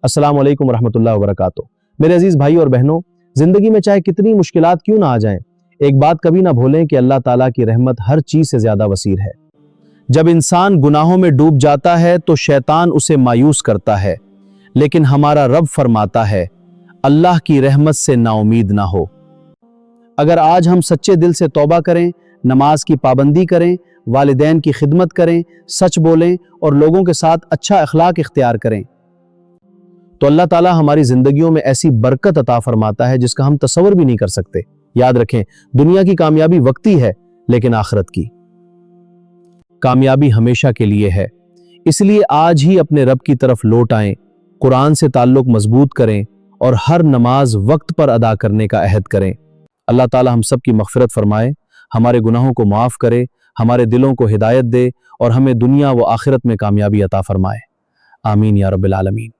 अस्सलाम वालेकुम रहमतुल्लाहि व बरकातुहू। मेरे अजीज भाई और बहनों, जिंदगी में चाहे कितनी मुश्किलात क्यों ना आ जाएं, एक बात कभी ना भूलें कि अल्लाह ताला की रहमत हर चीज से ज्यादा वसीर है। जब इंसान गुनाहों में डूब जाता है तो शैतान उसे मायूस करता है, लेकिन हमारा रब फरमाता है अल्लाह की रहमत से नाउमीद ना हो। अगर आज हम सच्चे दिल से तौबा करें, नमाज की पाबंदी करें, वालिदैन की खिदमत करें, सच बोलें और लोगों के साथ अच्छा अखलाक इख्तियार करें, तो अल्लाह ताला हमारी जिंदगियों में ऐसी बरकत अता फरमाता है जिसका हम तसव्वुर भी नहीं कर सकते। याद रखें, दुनिया की कामयाबी वक्ती है, लेकिन आखिरत की कामयाबी हमेशा के लिए है। इसलिए आज ही अपने रब की तरफ लौट आएं, कुरान से ताल्लुक मजबूत करें और हर नमाज वक्त पर अदा करने का अहद करें। अल्लाह ताला हम सब की मग़फ़िरत फरमाए, हमारे गुनाहों को माफ़ करे, हमारे दिलों को हिदायत दे और हमें दुनिया व आखिरत में कामयाबी अता फरमाए। आमीन या रब्बिल आलमीन।